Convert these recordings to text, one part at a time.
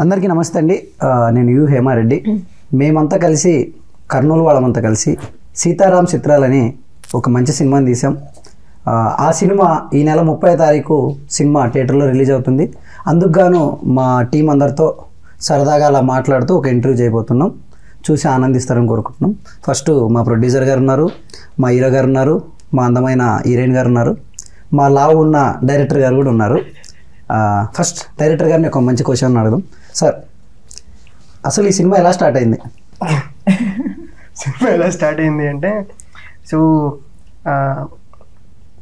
అందరికీ నమస్తే అండి. నేను యు హేమారెడ్డి. మేమంతా కలిసి కర్నూలు వాళ్ళమంతా కలిసి సీతారాం చిత్రాలని ఒక మంచి సినిమాని తీసాం. ఆ సినిమా ఈ నెల 30వ తారీఖు సినిమా థియేటర్లో రిలీజ్ అవుతుంది. అందుకు గాను మా టీం అందరితో సరదాగా అలా మాట్లాడుతూ ఒక ఇంటర్వ్యూ చేయబోతున్నాం. చూసి ఆనందిస్తారని కోరుకుంటున్నాం. ఫస్ట్ మా ప్రొడ్యూసర్ గారు ఉన్నారు, మా హీరో గారు ఉన్నారు, మా అందమైన హీరోయిన్ గారు ఉన్నారు, మా లావు ఉన్న డైరెక్టర్ గారు కూడా ఉన్నారు. ఫస్ట్ డైరెక్టర్ గారిని ఒక మంచి క్వశ్చన్ అడుగుదాం. సార్, అసలు ఈ సినిమా ఎలా స్టార్ట్ అయింది? సినిమా ఎలా స్టార్ట్ అయింది అంటే, సో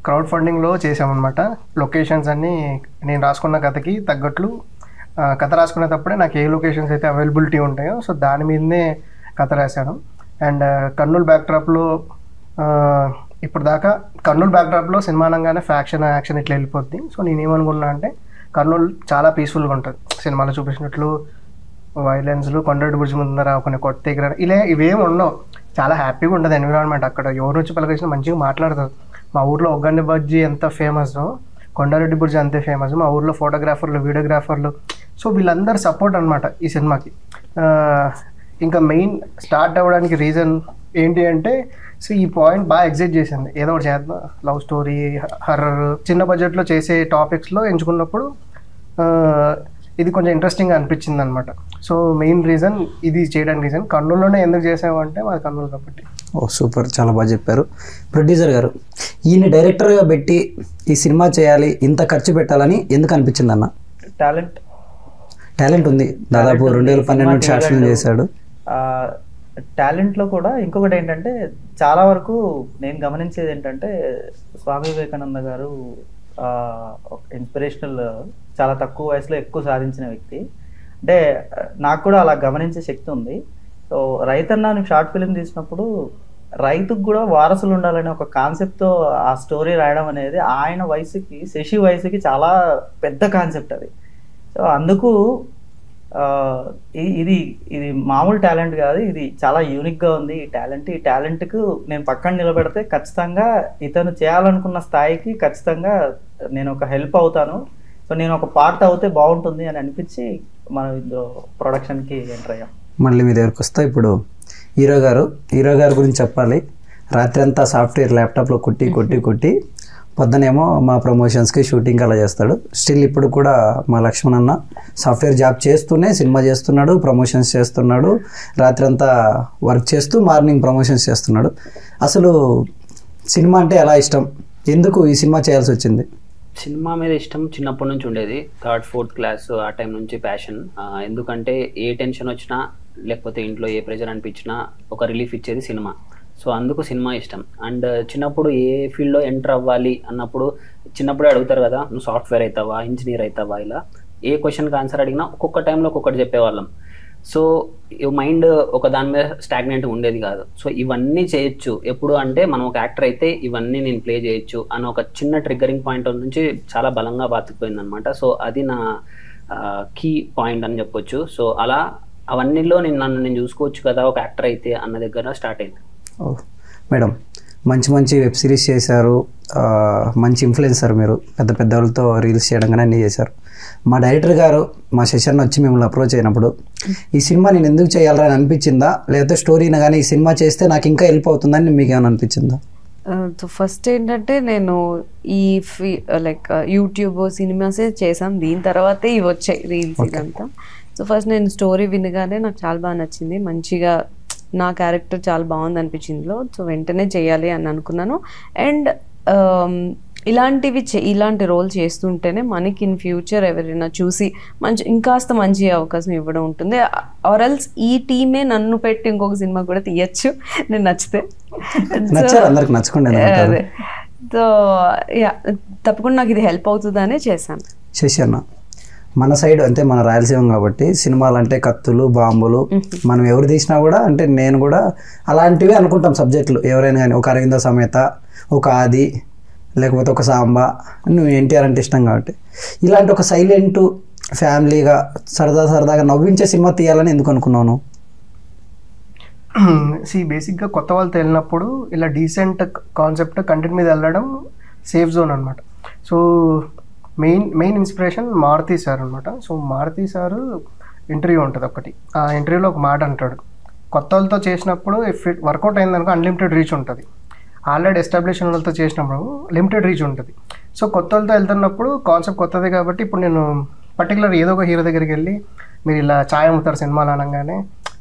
క్రౌడ్ ఫండింగ్లో చేసామన్నమాట. లొకేషన్స్ అన్నీ నేను రాసుకున్న కథకి తగ్గట్లు కథ రాసుకునేటప్పుడే నాకు ఏ లొకేషన్స్ అయితే అవైలబిలిటీ ఉంటాయో సో దాని మీదనే కథ రాశాను. అండ్ కర్నూలు బ్యాక్డ్రాప్లో ఇప్పుడు దాకా కర్నూలు బ్యాక్డ్రాప్లో సినిమా అనగానే యాక్షన్ ఇట్లా వెళ్ళిపోద్ది. సో నేనేమనుకున్నా అంటే కర్నూలు చాలా పీస్ఫుల్గా ఉంటుంది. సినిమాలో చూపించినట్లు వైలెన్స్లు, కొండరెడ్డి బ్రిడ్జ్ ముందర కొన్ని కొత్త దగ్గర ఇలా ఇవేమి ఉండవు. చాలా హ్యాపీగా ఉంటుంది ఎన్విరాన్మెంట్. అక్కడ ఎవరు వచ్చి పలకరించినా మంచిగా మాట్లాడతారు. మా ఊర్లో ఒగ్గండి బజ్జీ ఎంత ఫేమస్, కొండారెడ్డి బ్రిడ్జ్ అంతే ఫేమస్. మా ఊర్లో ఫోటోగ్రాఫర్లు, వీడియోగ్రాఫర్లు, సో వీళ్ళందరూ సపోర్ట్ అనమాట ఈ సినిమాకి. ఇంకా మెయిన్ స్టార్ట్ అవ్వడానికి రీజన్ ఏంటి అంటే, సో ఈ పాయింట్ బాగా ఎగ్జైట్ చేసింది. ఏదో ఒకటి చేద్దాం, లవ్ స్టోరీ, హర్రర్, చిన్న బడ్జెట్లో చేసే టాపిక్స్లో ఎంచుకున్నప్పుడు ఇది కొంచెం ఇంట్రెస్టింగ్గా అనిపించింది అనమాట. సో మెయిన్ రీజన్ ఇది చేయడానికి రీజన్. కర్నూలులోనే ఎందుకు చేసామంటే మాది కర్నూలు కాబట్టి. ఓ సూపర్, చాలా బాగా చెప్పారు. ప్రొడ్యూసర్ గారు, ఈయన డైరెక్టర్గా పెట్టి ఈ సినిమా చేయాలి, ఇంత ఖర్చు పెట్టాలని ఎందుకు అనిపించింది అన్న? టాలెంట్ ఉంది. దాదాపు 2012 షార్ట్స్ చేశాడు. టాలెంట్లో కూడా ఇంకొకటి ఏంటంటే, చాలా వరకు నేను గమనించేది ఏంటంటే, స్వామి వివేకానంద గారు ఇన్స్పిరేషనల్, చాలా తక్కువ వయసులో ఎక్కువ సాధించిన వ్యక్తి. అంటే నాకు కూడా అలా గమనించే శక్తి ఉంది. సో రైతన్న షార్ట్ ఫిలిం తీసినప్పుడు రైతుకు కూడా వారసులు ఉండాలనే ఒక కాన్సెప్ట్తో ఆ స్టోరీ రాయడం అనేది ఆయన వయసుకి, శశి వయసుకి చాలా పెద్ద కాన్సెప్ట్ అది. సో అందుకు ఇది మామూలు టాలెంట్ కాదు, ఇది చాలా యూనిక్గా ఉంది. ఈ టాలెంట్కు నేను పక్కన నిలబెడితే ఖచ్చితంగా ఇతను చేయాలనుకున్న స్థాయికి ఖచ్చితంగా నేను ఒక హెల్ప్ అవుతాను. సో నేను ఒక పార్ట్ అవుతే బాగుంటుంది అని అనిపించి మనం ఇందులో ప్రొడక్షన్కి ఎంటర్ అయ్యాం. మళ్ళీ మీ దగ్గరకు వస్తా. ఇప్పుడు హీరో గారు గురించి చెప్పాలి. రాత్రి అంతా సాఫ్ట్వేర్ ల్యాప్టాప్లో కొట్టి పొద్దునేమో మా ప్రమోషన్స్కి షూటింగ్ అలా చేస్తాడు. స్టిల్ ఇప్పుడు కూడా మా లక్ష్మణ్ అన్న సాఫ్ట్వేర్ జాబ్ చేస్తూనే సినిమా చేస్తున్నాడు, ప్రమోషన్స్ చేస్తున్నాడు, రాత్రి అంతా వర్క్ చేస్తూ మార్నింగ్ ప్రమోషన్స్ చేస్తున్నాడు. అసలు సినిమా అంటే ఎలా ఇష్టం, ఎందుకు ఈ సినిమా చేయాల్సి వచ్చింది? సినిమా మీద ఇష్టం చిన్నప్పటి నుంచి ఉండేది. 3rd, 4th క్లాస్ ఆ టైం నుంచి ప్యాషన్. ఎందుకంటే ఏ టెన్షన్ వచ్చినా లేకపోతే ఇంట్లో ఏ ప్రెజర్ అనిపించినా ఒక రిలీఫ్ ఇచ్చేది సినిమా. సో అందుకు సినిమా ఇష్టం. అండ్ చిన్నప్పుడు ఏ ఫీల్డ్లో ఎంటర్ అవ్వాలి అన్నప్పుడు చిన్నప్పుడే అడుగుతారు కదా, నువ్వు సాఫ్ట్వేర్ అవుతావా, ఇంజనీర్ అవుతావా, ఇలా ఏ క్వశ్చన్కి ఆన్సర్ అడిగినా ఒక్కొక్క టైంలో ఒక్కొక్కటి చెప్పేవాళ్ళం. సో మైండ్ ఒక దాని మీద స్టాగ్నెంట్ ఉండేది కాదు. సో ఇవన్నీ చేయొచ్చు ఎప్పుడు అంటే, మనం ఒక యాక్టర్ అయితే ఇవన్నీ నేను ప్లే చేయొచ్చు అని ఒక చిన్న ట్రిగ్గరింగ్ పాయింట్ నుంచి చాలా బలంగా బాతుకుపోయింది అనమాట. సో అది నా కీ పాయింట్ అని చెప్పొచ్చు. సో అలా అవన్నీలో నన్ను నేను చూసుకోవచ్చు కదా ఒక యాక్టర్ అయితే అన్న దగ్గర స్టార్ట్ అయింది. ఓ మేడం, మంచి వెబ్ సిరీస్ చేశారు, మంచి ఇన్ఫ్లుయెన్సర్ మీరు, పెద్ద వాళ్ళతో రీల్స్ చేయడం కానీ అన్నీ చేశారు. మా డైరెక్టర్ గారు మా సెషన్ వచ్చి మిమ్మల్ని అప్రోచ్ అయినప్పుడు ఈ సినిమా నేను ఎందుకు చేయాలని అనిపించిందా, లేకపోతే స్టోరీని కానీ ఈ సినిమా చేస్తే నాకు ఇంకా హెల్ప్ అవుతుందని మీకు ఏమైనా అనిపించిందా? సో ఫస్ట్ ఏంటంటే, నేను ఈ లైక్ యూట్యూబ్ సినిమాసే చేసాం, దీని తర్వాతే ఇవి వచ్చాయి రీల్స్ ఇదంతా. సో ఫస్ట్ నేను స్టోరీ వినగానే నాకు చాలా బాగా నచ్చింది, మంచిగా నా క్యారెక్టర్ చాలా బాగుంది అనిపించిందిలో. సో వెంటనే చేయాలి అని అనుకున్నాను. అండ్ ఇలాంటి రోల్ చేస్తుంటేనే మనకి ఇన్ ఫ్యూచర్ ఎవరైనా చూసి ఇంకాస్త మంచి అవకాశం ఇవ్వడం ఉంటుంది. ఆర్ ఎల్స్ ఈ టీమే నన్ను పెట్టి ఇంకొక సినిమా కూడా తీయచ్చు నేను నచ్చితే. అదే, సో యా, తప్పకుండా నాకు ఇది హెల్ప్ అవుతుందనే చేశాను. శశి అన్న, మన సైడ్ అంటే మన రాయలసీమ కాబట్టి సినిమాలు అంటే కత్తులు, బాంబులు, మనం ఎవరు తీసినా కూడా అంటే నేను కూడా అలాంటివి అనుకుంటాం సబ్జెక్టులు. ఎవరైనా కానీ ఒక అరవింద సమేత, ఒక ఆది, లేకపోతే ఒక సాంబా, నువ్వు ఎన్టీఆర్ అంటే ఇష్టం కాబట్టి ఇలాంటి ఒక సైలెంట్ ఫ్యామిలీగా సరదాగా నవ్వించే సినిమా తీయాలని ఎందుకు అనుకున్నాను? బేసిక్గా కొత్త వాళ్ళతో వెళ్ళినప్పుడు ఇలా డీసెంట్ కాన్సెప్ట్ కంటెంట్ మీద వెళ్ళడం సేఫ్ జోన్ అనమాట. So main inspiration Maruti sir అనమాట. సో మారుతి సారు ఇంటర్వ్యూ ఉంటుంది ఒకటి. ఆ ఇంటర్వ్యూలో ఒక మాట అంటాడు, కొత్త వాళ్ళతో చేసినప్పుడు ఇఫ్ ఇట్ వర్కౌట్ అయిందనుకో అన్లిమిటెడ్ రీచ్ ఉంటుంది, ఆల్రెడీ ఎస్టాబ్లిష్ వాళ్ళతో చేసినప్పుడు లిమిటెడ్ రీచ్ ఉంటుంది. సో కొత్త వాళ్ళతో వెళ్తున్నప్పుడు కాన్సెప్ట్ కొత్తది కాబట్టి ఇప్పుడు నేను పర్టికులర్ ఏదో ఒక హీరో దగ్గరికి వెళ్ళి మీరు ఇలా ఛాయ్ అమ్ముతారు సినిమాలు అనగానే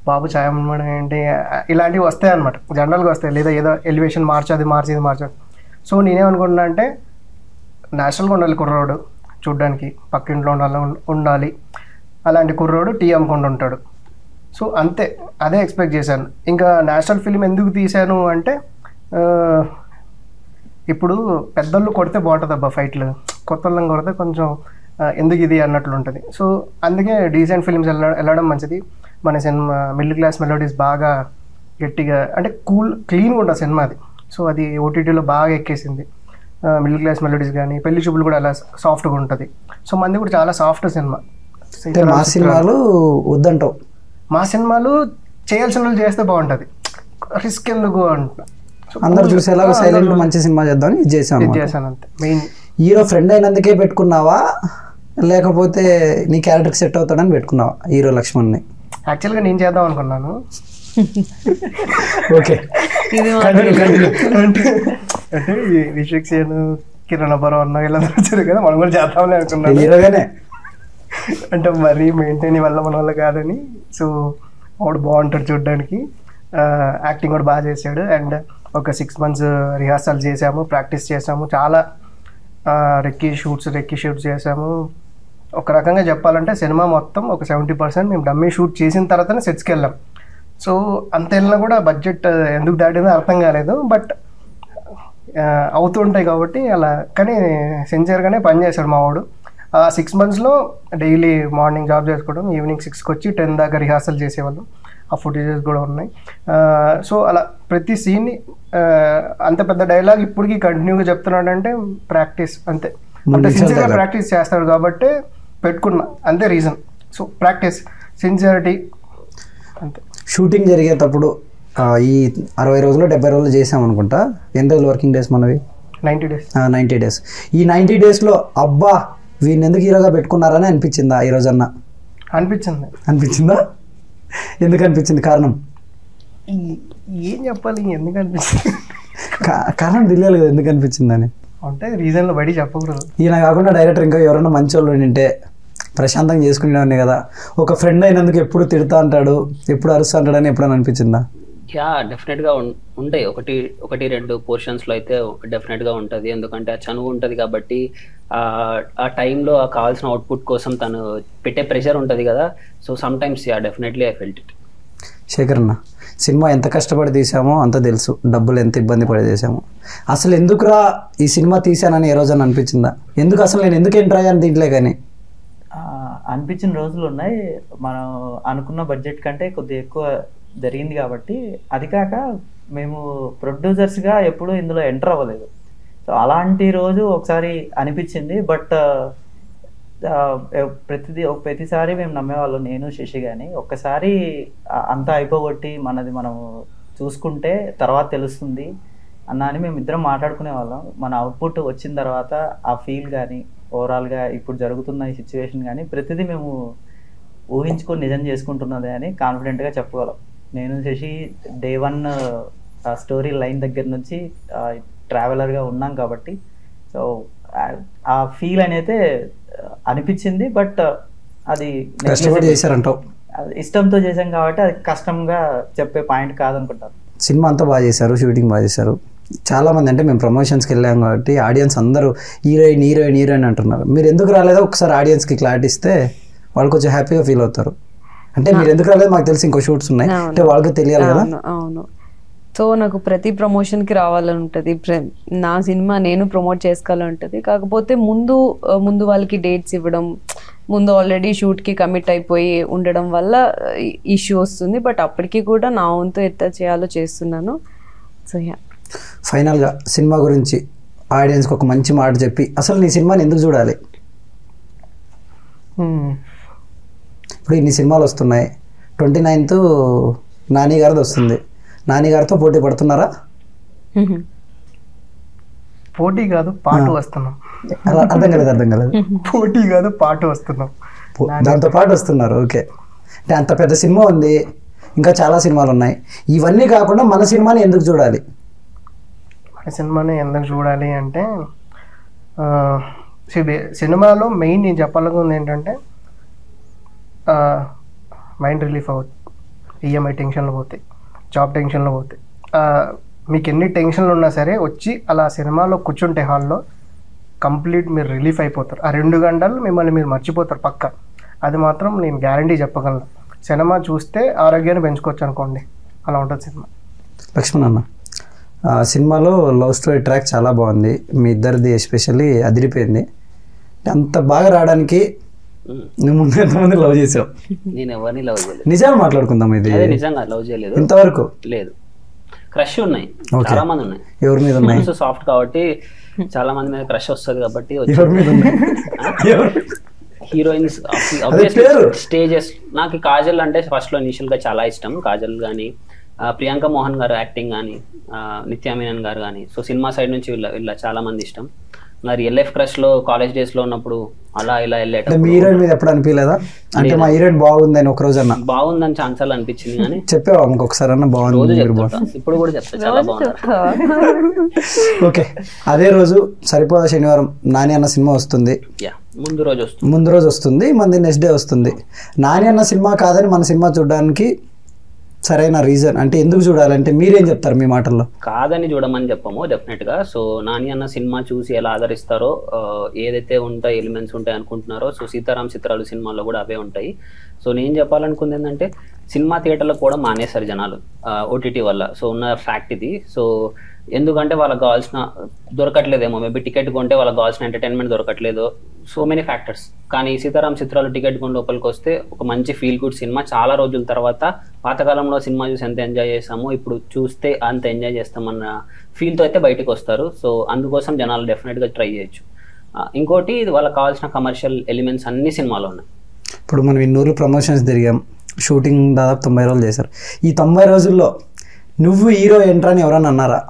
బాబు ఛాయ్ అమ్మడం ఏంటి ఇలాంటివి వస్తాయి అనమాట, జనరల్గా వస్తాయి. లేదా ఏదో ఎలివేషన్ మార్చది మార్చది. సో నేనేమనుకుంటున్నా అంటే నేషనల్గా ఉండాలి కుర్రోడు, చూడ్డానికి పక్కింట్లో ఉండాలి, అలాంటి కుర్రోడు టీ అమ్ముకుంటూ ఉంటాడు. సో అంతే, అదే ఎక్స్పెక్ట్ చేశాను. ఇంకా నేషనల్ ఫిలిం ఎందుకు తీశాను అంటే ఇప్పుడు పెద్దోళ్ళు కొడితే బాగుంటుంది అబ్బా ఫైట్లు, కొత్త వాళ్ళని కొడితే కొంచెం ఎందుకు ఇది అన్నట్లు ఉంటుంది. సో అందుకే డీసెంట్ ఫిలిమ్స్ వెళ్ళడం మంచిది. మన సినిమా మిడిల్ క్లాస్ మెలోడీస్ బాగా గట్టిగా అంటే క్లీన్గా ఉంటుంది సినిమా అది. సో అది ఓటీటీలో బాగా ఎక్కేసింది. మిడిల్ క్లాస్ మెలోడీస్ కానీ పెళ్లి చూపులు కూడా అలా సాఫ్ట్గా ఉంటుంది. సో మంది కూడా చాలా సాఫ్ట్ సినిమా. మా సినిమాలు వద్దంటావు? మా సినిమాలు చేయాల్సిన వాళ్ళు చేస్తే బాగుంటుంది, రిస్క్ ఎందుకు అంట. అందరు చూసేలాగా సైలెంట్ మంచి సినిమా చేద్దామని ఇది చేశాను అంతే. మెయిన్ హీరో ఫ్రెండ్ అయినందుకే పెట్టుకున్నావా లేకపోతే నీ క్యారెక్టర్కి సెట్ అవుతాడని పెట్టుకున్నావా హీరో లక్ష్మణ్ని? యాక్చువల్గా నేను చేద్దాం అనుకున్నాను. ఓకే, అంటే విశ్వక్ సేన్, కిరణ్ అబ్బరావు అన్న ఇలా వచ్చారు కదా, మనం కూడా చేద్దామని అనుకున్నాను హీరోగానే. అంటే మరీ మెయింటైన్ వల్ల మన వల్ల కాదని. సో వాడు బాగుంటాడు చూడడానికి, యాక్టింగ్ కూడా బాగా చేశాడు. అండ్ ఒక 6 months రిహార్సల్ చేసాము, ప్రాక్టీస్ చేసాము, చాలా రెక్కి షూట్స్ చేసాము. ఒక రకంగా చెప్పాలంటే సినిమా మొత్తం ఒక 70% మేము డమ్మీ షూట్ చేసిన తర్వాతనే సెట్స్కి వెళ్ళాం. సో అంత వెళ్ళినా కూడా బడ్జెట్ ఎందుకు దాటిందో అర్థం కాలేదు. బట్ అవుతుంటాయి కాబట్టి అలా. కానీ సిన్సియర్గానే పనిచేశాడు మా వాడు. 6 monthsలో డైలీ మార్నింగ్ జాబ్ చేసుకోవడం, ఈవినింగ్ 6కి వచ్చి 10 దాకా రిహార్సల్ చేసేవాళ్ళం. ఆ ఫుటేజెస్ కూడా ఉన్నాయి. సో అలా ప్రతి సీన్ని అంత పెద్ద డైలాగ్ ఇప్పటికీ కంటిన్యూగా చెప్తున్నాడంటే ప్రాక్టీస్ అంతే. అంటే సిన్సియర్గా ప్రాక్టీస్ చేస్తాడు కాబట్టి పెట్టుకున్నా, అంతే రీజన్. సో ప్రాక్టీస్, సిన్సియారిటీ అంతే. షూటింగ్ జరిగేటప్పుడు ఈ 60 రోజులు 70 రోజులు చేసామనుకుంటా. ఎన్ని రోజులు వర్కింగ్ డేస్ మనవి? 90 days. 90 days. ఈ 90 daysలో అబ్బా వీడిని ఎందుకు హీరోగా పెట్టుకున్నారని అనిపించిందా ఈ రోజన్నా? అనిపించిందా? ఎందుకు అనిపించింది? కారణం ఏం చెప్పాలి, ఎందుకు అనిపించింది? కారణం తెలియాలి కదా ఎందుకు అనిపించిందని. అంటే రీజన్లో బయట చెప్పకూడదు. ఈయన కాకుండా డైరెక్టర్ ఇంకా ఎవరైనా మంచి వాళ్ళు ఉంటే ప్రశాంతంగా చేసుకునేవాడిని కదా. ఒక ఫ్రెండ్ అయినందుకు ఎప్పుడు తిడతా అంటాడు, ఎప్పుడు అరుస్తా అంటాడని ఎప్పుడైనా అనిపించిందా? యా, డెఫినెట్గా ఉంటాయి. ఒకటి 2 పోర్షన్స్లో అయితే డెఫినెట్గా ఉంటుంది. ఎందుకంటే ఆ చనువు ఉంటుంది కాబట్టి ఆ టైంలో కావాల్సిన అవుట్పుట్ కోసం తను పెట్టే ప్రెషర్ ఉంటుంది కదా. So some times yeah definitely I felt it. Shekhar అన్న, సినిమా ఎంత కష్టపడి తీసామో అంత తెలుసు, డబ్బులు ఎంత ఇబ్బంది పడి చేసాము. అసలు ఎందుకురా ఈ సినిమా తీసానని ఏ రోజని అనిపించిందా? అసలు నేను ఎందుకు ఎంటర్ అయ్యాను దీంట్లో? కానీ అనిపించిన రోజులు ఉన్నాయి. మనం అనుకున్న బడ్జెట్ కంటే కొద్దిగా ఎక్కువ జరిగింది కాబట్టి. అది కాక మేము ప్రొడ్యూసర్స్గా ఎప్పుడూ ఇందులో ఎంటర్ అవ్వలేదు. సో అలాంటి రోజు ఒకసారి అనిపించింది. బట్ ప్రతిసారి మేము నమ్మేవాళ్ళం, నేను శశి కానీ. ఒక్కసారి అంతా అయిపోగొట్టి మనది మనం చూసుకుంటే తర్వాత తెలుస్తుంది అని మేము ఇద్దరం మాట్లాడుకునే వాళ్ళం. మన అవుట్పుట్ వచ్చిన తర్వాత ఆ ఫీల్ కానీ ఓవరాల్గా ఇప్పుడు జరుగుతున్న ఈ సిచ్యువేషన్ కానీ ప్రతిదీ మేము ఊహించుకొని నిజం చేసుకుంటున్నది అని కాన్ఫిడెంట్గా చెప్పగలం. నేను శశి డే 1 స్టోరీ లైన్ దగ్గర నుంచి ట్రావెలర్గా ఉన్నాం కాబట్టి. సో ఆ ఫీల్ అనేది అనిపించింది. బట్ అది ఇష్టంతో చేసాం కాబట్టి అది కష్టంగా చెప్పే పాయింట్ కాదనుకుంటాను. సినిమా అంతా బాగా చేశారు, షూటింగ్ బాగా చేశారు. చాలామంది అంటే మేము ప్రమోషన్స్కి వెళ్ళాం కాబట్టి ఆడియన్స్ అందరూ హీరోయిన్ అంటున్నారు. మీరు ఎందుకు రాలేదో ఒకసారి ఆడియన్స్కి క్లారిటీ ఇస్తే వాళ్ళు కొంచెం హ్యాపీగా ఫీల్ అవుతారు. అంటే మీరు ఎందుకు రాలేదు మాకు తెలిసి ఇంకో షూట్స్ ఉన్నాయి అంటే వాళ్ళకి తెలియాలి కదా. అవును. సో నాకు ప్రతి ప్రమోషన్కి రావాలని ఉంటుంది. నా సినిమా నేను ప్రమోట్ చేసుకోవాలని ఉంటుంది. కాకపోతే ముందు వాళ్ళకి డేట్స్ ఇవ్వడం, ముందు ఆల్రెడీ షూట్కి కమిట్ అయిపోయి ఉండడం వల్ల ఇష్యూ వస్తుంది. బట్ అప్పటికి కూడా నా వంతు ఎంత చేయాలో చేస్తున్నాను. సో యా, ఫైనల్గా సినిమా గురించి ఆడియన్స్కి ఒక మంచి మాట చెప్పి అసలు నీ సినిమాని ఎందుకు చూడాలి? ఇప్పుడు ఇన్ని సినిమాలు వస్తున్నాయి, 29th నాని గారిది వస్తుంది. నాని గారితో పోటీ పడుతున్నారా? పోటీ కాదు, పాటు వస్తున్నాం. అర్థం కాలేదు. పోటీ కాదు, పాటు వస్తున్నాం. దాంతో పాటు వస్తున్నారు. ఓకే. అంటే అంత పెద్ద సినిమా ఉంది, ఇంకా చాలా సినిమాలు ఉన్నాయి, ఇవన్నీ కాకుండా మన సినిమాని ఎందుకు చూడాలి? మన సినిమాని ఎందుకు చూడాలి అంటే సినిమాలో మెయిన్ నేను చెప్పాలనుకుంది ఏంటంటే మైండ్ రిలీఫ్ అవుతుంది, ఈఎంఐ టెన్షన్లు పోతాయి, జాబ్ టెన్షన్లు పోతాయి, మీకు ఎన్ని టెన్షన్లు ఉన్నా సరే వచ్చి అలా సినిమాలో కూర్చుంటే హాల్లో కంప్లీట్ మీరు రిలీఫ్ అయిపోతారు. ఆ 2 గంటలు మిమ్మల్ని మీరు మర్చిపోతారు పక్క. అది మాత్రం నేను గ్యారంటీ చెప్పగలను. సినిమా చూస్తే ఆరోగ్యాన్ని పెంచుకోవచ్చు అనుకోండి, అలా ఉంటుంది సినిమా. లక్ష్మణ్ అన్న, సినిమాలో లవ్ స్టోరీ ట్రాక్ చాలా బాగుంది, మీ ఇద్దరిది ఎస్పెషల్లీ అదిరిపోయింది. అంత బాగా రావడానికి నువ్వు ముందు ఎంతమంది లవ్ చేసావు? నేను ఎవరిని లవ్ చేయలేదు. నిజాలు మాట్లాడుకుందాం. ఇది నిజంగా లవ్ చేయలేదు ఇంతవరకు. లేదు, క్రష్ ఉన్నాయి, చాలా మంది ఉన్నాయి. ఎవరి మీద ఉన్నాయి? సాఫ్ట్ కాబట్టి చాలా మంది మీద క్రష్ వస్తుంది కాబట్టి. ఎవరి మీద ఉన్నాయి? హీరోయిన్స్ స్టేజెస్ నాకు కాజల్ అంటే ఫస్ట్ లో ఇనిషియల్ గా చాలా ఇష్టం. కాజల్ కానీ, ప్రియాంక మోహన్ గారు యాక్టింగ్ కానీ, నిత్యా మీనన్ గారు కానీ. సో సినిమా సైడ్ నుంచి వీళ్ళ చాలా మంది ఇష్టం. నా రియల్ లైఫ్ క్రష్ లో కాలేజ్ డేస్ లో ఉన్నప్పుడు అలా ఇలా వెళ్ళేటప్పుడు మీ హీరోయిన్ మీద ఎప్పుడు అనిపించలేదా? అంటే మా హీరోయిన్ బాగుందని ఒక రోజు అన్న బాగుందని ఛాన్సాలు అనిపించింది కానీ చెప్పావా ఇంకొకసారి అన్న బాగుంది? ఇప్పుడు కూడా చెప్తా చాలా బాగుంది. ఓకే, అదే రోజు సరిపోదా శనివారం నాని అన్న సినిమా వస్తుంది. ముందు రోజు వస్తుంది, మంది నెక్స్ట్ డే వస్తుంది. నాని అన్న సినిమా కాదని మన సినిమా చూడడానికి సరైన రీజన్ అంటే ఎందుకు చూడాలంటే మీరేం చెప్తారు మీ మాటల్లో? కాదని చూడమని చెప్పము డెఫినెట్ గా. సో నాని అన్న సినిమా చూసి ఎలా ఆదరిస్తారో, ఏదైతే ఉంటాయి ఎలిమెంట్స్ ఉంటాయి అనుకుంటున్నారో, సో సీతారాం చిత్రాలు సినిమాల్లో కూడా అవే ఉంటాయి. సో నేను చెప్పాలనుకుంది ఏంటంటే సినిమా థియేటర్లో కూడా మానేశారు జనాలు ఓటీటీ వల్ల. సో ఉన్న ఫ్యాక్ట్ ఇది. సో ఎందుకంటే వాళ్ళకి కావాల్సిన దొరకట్లేదేమో, మేబీ టికెట్ కొంటే వాళ్ళకి కావాల్సిన ఎంటర్టైన్మెంట్ దొరకట్లేదు, సో మెనీ ఫ్యాక్టర్స్. కానీ సీతారాం చిత్రాలు టికెట్ కొని లోపలికి వస్తే ఒక మంచి ఫీల్ గుడ్ సినిమా. చాలా రోజుల తర్వాత పాతకాలంలో సినిమా చూసి ఎంత ఎంజాయ్ చేస్తామో ఇప్పుడు చూస్తే అంత ఎంజాయ్ చేస్తామన్న ఫీల్తో అయితే బయటకు వస్తారు. సో అందుకోసం జనాలు డెఫినెట్గా ట్రై చేయొచ్చు. ఇంకోటి ఇది వాళ్ళకి కావాల్సిన కమర్షియల్ ఎలిమెంట్స్ అన్ని సినిమాలో ఉన్నాయి. ఇప్పుడు మనం 200 ప్రమోషన్స్ తిరిగాం, షూటింగ్ దాదాపు 90 రోజులు చేశారు. ఈ 90 రోజుల్లో నువ్వు హీరో ఎంట్రా అని ఎవరన్నా అన్నారా?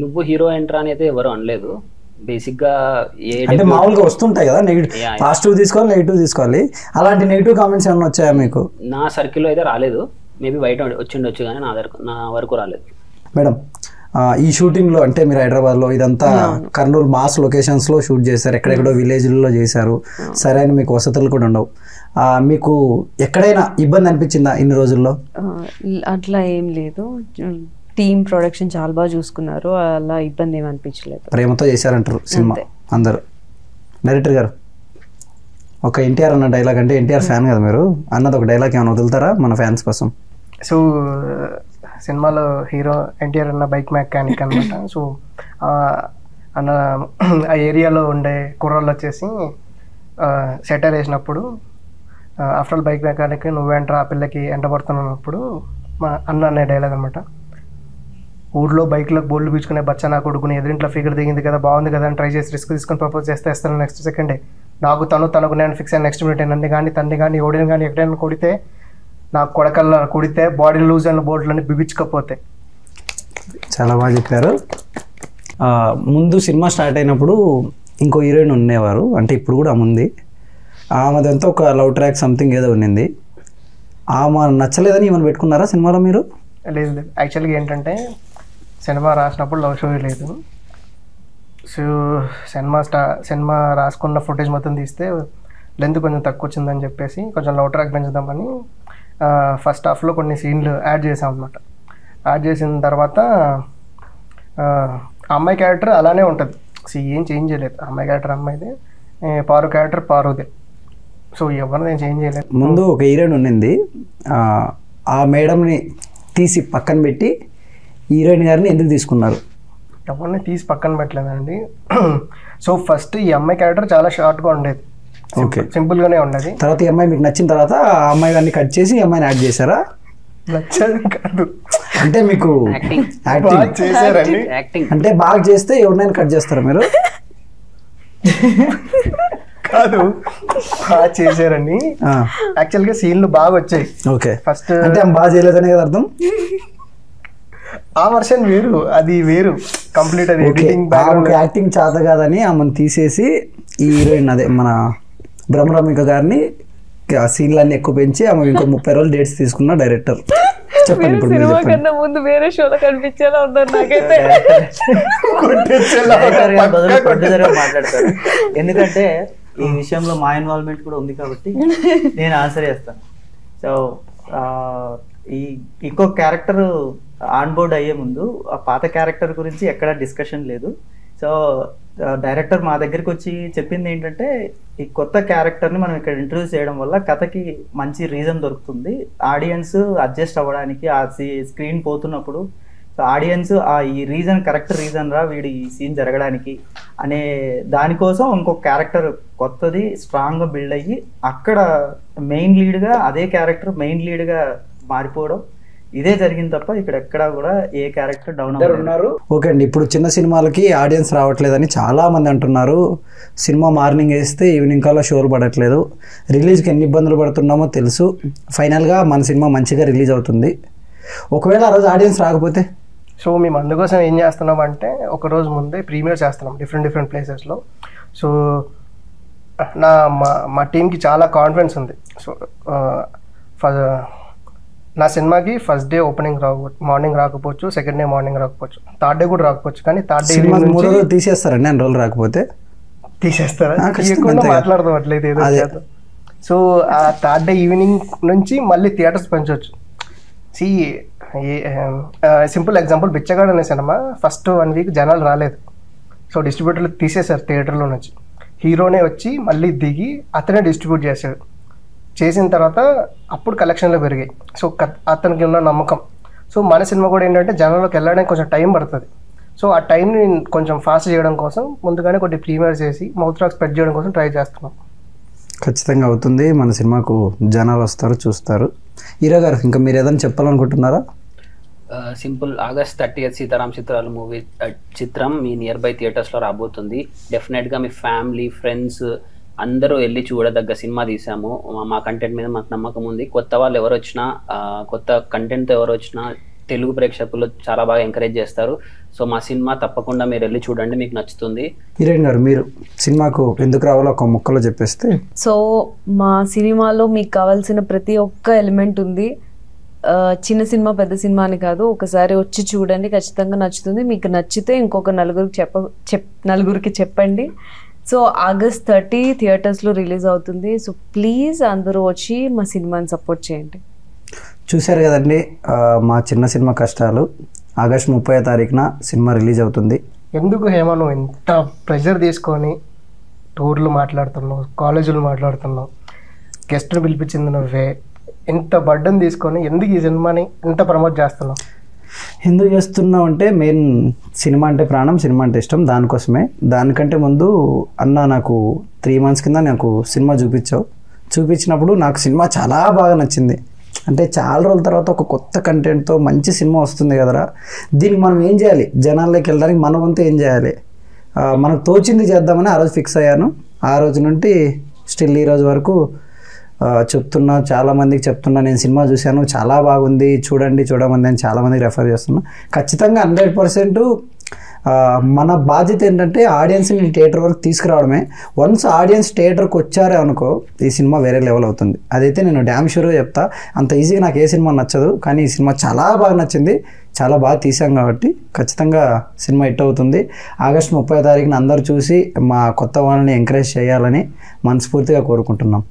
నువ్వు హీరో ఎంట్రా అని అయితే ఎవరు అనలేదు. బేసిక్గా అంటే మామూలుగా వస్తుంటాయి కదా, పాజిటివ్ తీసుకోవాలి, నెగిటివ్ తీసుకోవాలి. అలాంటి నెగిటివ్ కామెంట్స్ ఏమైనా వచ్చాయా మీకు? నా సర్కిల్లో అయితే రాలేదు, మేబీ బయట వచ్చిండొచ్చు కానీ నా వరకు రాలేదు. మేడం, ఈ షూటింగ్లో అంటే మీరు హైదరాబాద్లో ఇదంతా కర్నూలు మాస్ లొకేషన్స్లో షూట్ చేశారు, ఎక్కడెక్కడో విలేజ్లలో చేశారు, సరైన మీకు వసతులు కూడా ఉండవు. మీకు ఎక్కడైనా ఇబ్బంది అనిపించిందా ఇన్ని రోజుల్లో? అట్లా ఏం లేదు, టీమ్ ప్రొడక్షన్ చాలా బాగా చూసుకున్నారు, అలా ఇబ్బంది ఏమి అనిపించలేదు. ప్రేమతో చేశారంటారు సినిమా అందరూ. డైరెక్టర్ గారు, ఒక ఎన్టీఆర్ అన్న డైలాగ్, అంటే ఎన్టీఆర్ ఫ్యాన్ కదా మీరు, అన్నది ఒక డైలాగ్ ఏమైనా వదులుతారా మన ఫ్యాన్స్ కోసం? సో సినిమాలో హీరో ఎన్టీఆర్ అన్న బైక్ మెకానిక్ అనమాట. సో అన్న ఆ ఏరియాలో ఉండే కుర్రాళ్ళు వచ్చేసి సెటర్ వేసినప్పుడు, ఆఫ్టర్ ఆల్ బైక్ మెకానిక్ నువ్వేంట్రా ఆ పిల్లకి ఎంటబడుతున్నప్పుడు మా అన్న అనే డైలాగ్ అనమాట. ఊర్లో బైక్లకు బోల్డ్ పీచుకునే బచ్చా నా కొడుకుని ఎదురింట్లో ఫిగర్ దిగింది కదా, బాగుంది కదా అని ట్రై చేసి రిస్క్ తీసుకొని ప్రపోజ్ చేస్తే ఇస్తాను నెక్స్ట్ సెకండే. నాకు తనకు నేను ఫిక్స్ అయిన నెక్స్ట్ మినిట్ నన్ను కానీ తండ్రి కానీ ఓడిని కానీ ఎక్కడైనా కొడితే, నాకు కొడకల్లా కొడితే బాడీ లూజ్ అయిన బోర్డులన్నీ బిగించకపోతే. చాలా బాగా చెప్పారు. ముందు సినిమా స్టార్ట్ అయినప్పుడు ఇంకో హీరోయిన్ ఉండేవారు, అంటే ఇప్పుడు కూడా ఉంది. ఆమెదంతా ఒక లవ్ ట్రాక్ సంథింగ్ ఏదో ఉన్నింది. ఆమె నచ్చలేదని ఏమైనా పెట్టుకున్నారా సినిమాలో మీరు? లేదు లేదు, యాక్చువల్గా ఏంటంటే సినిమా రాసినప్పుడు లవ్ స్టోరీ లేదు. సో సినిమా రాసుకున్న ఫుటేజ్ మొత్తం తీస్తే లెంత్ కొంచెం తక్కువ వచ్చిందని చెప్పేసి కొంచెం లవ్ ట్రాక్ పెంచుదామని ఫస్ట్ హాఫ్లో కొన్ని సీన్లు యాడ్ చేసాం అనమాట. యాడ్ చేసిన తర్వాత అమ్మాయి క్యారెక్టర్ అలానే ఉంటుంది, ఏం చేంజ్ చేయలేదు. అమ్మాయి క్యారెక్టర్ అమ్మాయిదే, పారు క్యారెక్టర్ పారుదే. సో ఎవరు నేను చేంజ్ చేయలేదు. ముందు ఒక హీరోయిన్ ఉండింది, ఆ మేడంని తీసి పక్కన పెట్టి హీరోయిన్ గారిని ఎందుకు తీసుకున్నారు? ఎవరిని తీసి పక్కన పెట్టలేదండి. సో ఫస్ట్ ఈ అమ్మాయి క్యారెక్టర్ చాలా షార్ట్గా ఉండేది, సింపుల్గానే ఉండేది. తర్వాత ఈ అమ్మాయి మీకు నచ్చిన తర్వాత ఆ అమ్మాయి గారిని కట్ చేసి ఈ అమ్మాయిని యాడ్ చేశారా? నచ్చదు కాదు, అంటే మీకు యాక్టింగ్ చేశారండి. అంటే బాగా చేస్తే ఎవరినైనా కట్ చేస్తారా మీరు? కాదు, బాగా చేశారని. యాక్చువల్గా సీన్లు బాగా వచ్చాయి. ఓకే, ఫస్ట్ అంటే బాగా చేయలేదనే కదా అర్థం. ఆ వర్షన్ వేరు, అది వేరు కంప్లీట్. అది యాక్టింగ్ చేత కాదని ఆమెను తీసేసి ఈ హీరోయిన్ అదే మన బ్రహ్మరమిక గారిని ఆ సీన్లన్నీ ఎక్కువ పెంచి ఆమె ఇంకో 30 రోజులు డేట్స్ తీసుకున్న డైరెక్టర్. చెప్పండి ఇప్పుడు మీరు సినిమా చెప్పండి. కన్నా ముందు వేరే షోలో కనిపించేలా ఉందని నాకైతే. ప్రొడ్యూసర్ మాట్లాడతారు, ఎందుకంటే ఈ విషయంలో మా ఇన్వాల్వ్మెంట్ కూడా ఉంది కాబట్టి నేను ఆన్సర్ చేస్తాను. సో ఈ ఇంకో క్యారెక్టర్ ఆన్ బోర్డ్ అయ్యే ముందు ఆ పాత క్యారెక్టర్ గురించి ఎక్కడ డిస్కషన్ లేదు. సో డైరెక్టర్ మా దగ్గరికి వచ్చి చెప్పింది ఏంటంటే, ఈ కొత్త క్యారెక్టర్ని మనం ఇక్కడ ఇంట్రడ్యూస్ చేయడం వల్ల కథకి మంచి రీజన్ దొరుకుతుంది, ఆడియన్స్ అడ్జస్ట్ అవ్వడానికి. ఆ స్క్రీన్ పోతున్నప్పుడు సో ఆడియన్స్ ఈ రీజన్ కరెక్ట్ రీజన్ రా వీడి ఈ సీన్ జరగడానికి అనే దానికోసం ఇంకొక క్యారెక్టర్ కొత్తది స్ట్రాంగ్గా బిల్డ్ అయ్యి అక్కడ మెయిన్ లీడ్గా అదే క్యారెక్టర్ మెయిన్ లీడ్గా మారిపోవడం ఇదే జరిగింది తప్ప ఇక్కడ ఎక్కడా కూడా ఏ క్యారెక్టర్ డౌన్ ఉన్నారు. ఓకే అండి, ఇప్పుడు చిన్న సినిమాలకి ఆడియన్స్ రావట్లేదని చాలా మంది అంటున్నారు. సినిమా మార్నింగ్ వేస్తే ఈవినింగ్ కల్లా షోలు పడట్లేదు, రిలీజ్కి ఎన్ని ఇబ్బందులు పడుతున్నామో తెలుసు. ఫైనల్గా మన సినిమా మంచిగా రిలీజ్ అవుతుంది. ఒకవేళ ఆ రోజు ఆడియన్స్ రాకపోతే సో మేము అందుకోసం ఏం చేస్తున్నాం అంటే, ఒక రోజు ముందే ప్రీమియర్ చేస్తున్నాం డిఫరెంట్ ప్లేసెస్లో. సో మా టీంకి చాలా కాన్ఫిడెన్స్ ఉంది. సో నా సినిమాకి ఫస్ట్ డే ఓపెనింగ్ మార్నింగ్ రాకపోవచ్చు, సెకండ్ డే మార్నింగ్ రాకపోవచ్చు, థర్డ్ డే కూడా రాకపోవచ్చు. కానీ థర్డ్ డే తీసేస్తారండి నేను రోజులు రాకపోతే తీసేస్తారా? తీయకుండా మాట్లాడదాం అట్లయితే ఏదో. సో ఆ థర్డ్ డే ఈవినింగ్ నుంచి మళ్ళీ థియేటర్స్ పెంచవచ్చు. సింపుల్ ఎగ్జాంపుల్, బిచ్చగాడు అనే సినిమా ఫస్ట్ 1 వీక్ జనాలు రాలేదు. సో డిస్ట్రిబ్యూటర్లు తీసేశారు థియేటర్లో నుంచి. హీరోనే వచ్చి మళ్ళీ దిగి అతనే డిస్ట్రిబ్యూట్ చేశాడు. చేసిన తర్వాత అప్పుడు కలెక్షన్లు పెరిగాయి. సో అతనికి ఉన్న నమ్మకం. సో మన సినిమా కూడా ఏంటంటే జనాల్లోకి వెళ్ళడానికి కొంచెం టైం పడుతుంది. సో ఆ టైంని కొంచెం ఫాస్ట్ చేయడం కోసం ముందుగానే కొన్ని ప్రీమియర్ చేసి మౌత్ టాక్ స్ప్రెడ్ చేయడం కోసం ట్రై చేస్తున్నాం. ఖచ్చితంగా అవుతుంది, మన సినిమాకు జనాలు వస్తారు, చూస్తారు. హీరో గారు ఇంకా మీరు ఏదైనా చెప్పాలనుకుంటున్నారా? సింపుల్, August 30th సీతారాం చిత్రాలు మూవీ చిత్రం మీ నియర్ బై థియేటర్స్లో రాబోతుంది. డెఫినెట్గా మీ ఫ్యామిలీ ఫ్రెండ్స్ అందరూ వెళ్ళి చూడదగ్గ సినిమా తీసాము. మా కంటెంట్ మీద మాకు నమ్మకం ఉంది. కొత్త వాళ్ళు ఎవరు వచ్చినా, కొత్త కంటెంట్తో ఎవరు వచ్చినా తెలుగు ప్రేక్షకులు చాలా బాగా ఎంకరేజ్ చేస్తారు. సో మా సినిమా తప్పకుండా మీరు వెళ్ళి చూడండి, మీకు నచ్చుతుంది. హీరోయిన్ గారు మీరు సినిమాకు ఎందుకు రావాలో ఒక ముక్కలో చెప్పేస్తే. సో మా సినిమాలో మీకు కావాల్సిన ప్రతి ఒక్క ఎలిమెంట్ ఉంది. చిన్న సినిమా పెద్ద సినిమా అని కాదు, ఒకసారి వచ్చి చూడండి, ఖచ్చితంగా నచ్చుతుంది. మీకు నచ్చితే ఇంకొక నలుగురికి చెప్పండి. సో August 30 థియేటర్స్లో రిలీజ్ అవుతుంది. సో ప్లీజ్ అందరూ వచ్చి మా సినిమాని సపోర్ట్ చేయండి. చూశారు కదండి మా చిన్న సినిమా కష్టాలు. August 30వ తారీఖున సినిమా రిలీజ్ అవుతుంది. ఎందుకు హేమ నువ్వు ఎంత ప్రెషర్ తీసుకొని టూర్లు మాట్లాడుతున్నావు, కాలేజీలు మాట్లాడుతున్నావు, గెస్ట్ని పిలిపించింది నువ్వే, ఎంత బర్డన్ తీసుకొని ఎందుకు ఈ సినిమాని ఎంత ప్రమోట్ చేస్తున్నావు? ఎందుకు చేస్తున్నావు అంటే మెయిన్ సినిమా అంటే ప్రాణం, సినిమా అంటే ఇష్టం, దానికోసమే. దానికంటే ముందు అన్న నాకు 3 months కింద నాకు సినిమా చూపించినప్పుడు నాకు సినిమా చాలా బాగా నచ్చింది. అంటే చాలా రోజుల తర్వాత ఒక కొత్త కంటెంట్తో మంచి సినిమా వస్తుంది కదరా, దీనికి మనం ఏం చేయాలి, జనాల్లోకి వెళ్ళడానికి మన వంతు ఏం చేయాలి, మనకు తోచింది చేద్దామని ఆ రోజు ఫిక్స్ అయ్యాను. ఆ రోజు నుండి స్టిల్ ఈ రోజు వరకు చెప్తున్నా, చాలామందికి చెప్తున్నా నేను సినిమా చూశాను చాలా బాగుంది చూడమంది అని చాలామందికి రెఫర్ చేస్తున్నా. ఖచ్చితంగా 100% మన బాధ్యత ఏంటంటే ఆడియన్స్ని థియేటర్ వరకు తీసుకురావడమే. వన్స్ ఆడియన్స్ థియేటర్కి వచ్చారే అనుకో ఈ సినిమా వేరే లెవెల్ అవుతుంది. అదైతే నేను డ్యామ్ షూర్గా చెప్తా. అంత ఈజీగా నాకు ఏ సినిమా నచ్చదు, కానీ ఈ సినిమా చాలా బాగా నచ్చింది, చాలా బాగా తీసాం కాబట్టి ఖచ్చితంగా సినిమా హిట్ అవుతుంది. August 30వ తారీఖున అందరూ చూసి మా కొత్త వాళ్ళని ఎంకరేజ్ చేయాలని మనస్ఫూర్తిగా కోరుకుంటున్నాం.